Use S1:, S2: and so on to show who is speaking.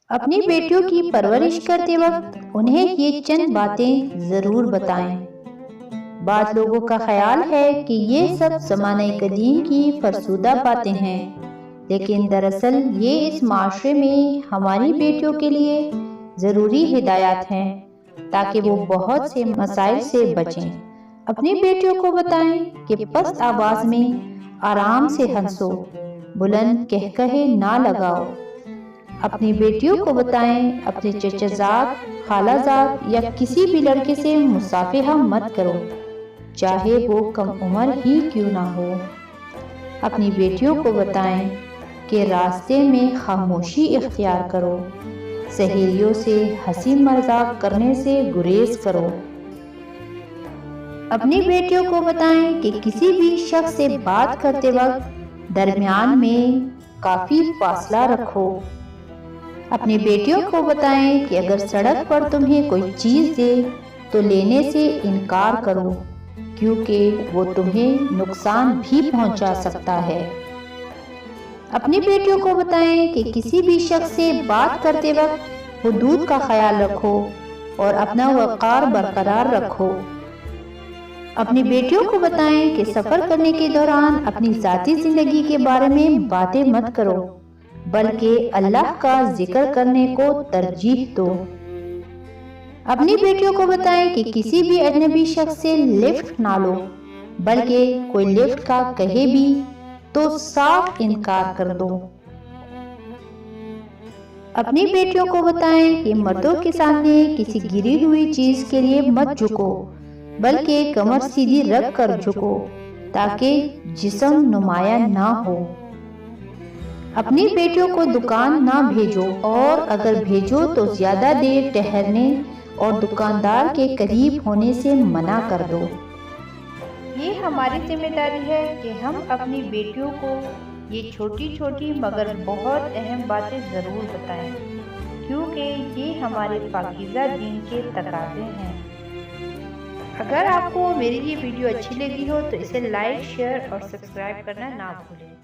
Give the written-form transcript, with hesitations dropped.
S1: اپنی بیٹیوں کی پرورش کرتے وقت انہیں یہ چند باتیں ضرور بتائیں۔ بعض لوگوں کا خیال ہے کہ یہ سب زمانہ قدیم کی فرسودہ باتیں ہیں، لیکن دراصل یہ اس معاشرے میں ہماری بیٹیوں کے لیے ضروری ہدایات ہیں تاکہ وہ بہت سے مسائل سے بچیں۔ اپنی بیٹیوں کو بتائیں کہ پست آواز میں آرام سے ہنسو، بلند کہکہے نہ لگاؤ۔ اپنی بیٹیوں کو بتائیں اپنے چچا زاد، خالہ زاد یا کسی بھی لڑکے سے مصافحہ مت کرو، چاہے وہ کم عمر ہی کیوں نہ ہو۔ اپنی بیٹیوں کو بتائیں کہ راستے میں خاموشی اختیار کرو، سہیلیوں سے ہنسی مذاق کرنے سے گریز کرو۔ اپنی بیٹیوں کو بتائیں کہ کسی بھی شخص سے بات کرتے وقت درمیان میں کافی فاصلہ رکھو۔ اپنی بیٹیوں کو بتائیں کہ اگر سڑک پر تمہیں کوئی چیز دے تو لینے سے انکار کرو، کیونکہ وہ تمہیں نقصان بھی پہنچا سکتا ہے۔ اپنی بیٹیوں کو بتائیں کہ کسی بھی شخص سے بات کرتے وقت حدود کا خیال رکھو اور اپنا وقار برقرار رکھو۔ اپنی بیٹیوں کو بتائیں کہ سفر کرنے کے دوران اپنی ذاتی زندگی کے بارے میں باتیں مت کرو، بلکہ اللہ کا ذکر کرنے کو ترجیح دو۔ اپنی بیٹیوں کو بتائیں کہ کسی بھی اجنبی شخص سے لفٹ نہ لو، بلکہ کوئی لفٹ کا کہے بھی تو صاف انکار کر دو۔ اپنی بیٹیوں کو بتائیں کہ مردوں کے سامنے کسی گری ہوئی چیز کے لیے مت جھکو، بلکہ کمر سیدھی رکھ کر جھکو تاکہ جسم نمایاں نہ ہو۔ اپنی بیٹیوں کو دکان نہ بھیجو، اور اگر بھیجو تو زیادہ دیر ٹھہرنے اور دکاندار کے قریب ہونے سے منع کر دو۔ یہ ہماری ذمہ داری ہے کہ ہم اپنی بیٹیوں کو یہ چھوٹی چھوٹی مگر بہت اہم باتیں ضرور بتائیں، کیونکہ یہ ہمارے پاکیزہ دین کے تقاضے ہیں۔ اگر آپ کو میری یہ ویڈیو اچھی لگی ہو تو اسے لائک، شیئر اور سبسکرائب کرنا نہ بھولیں۔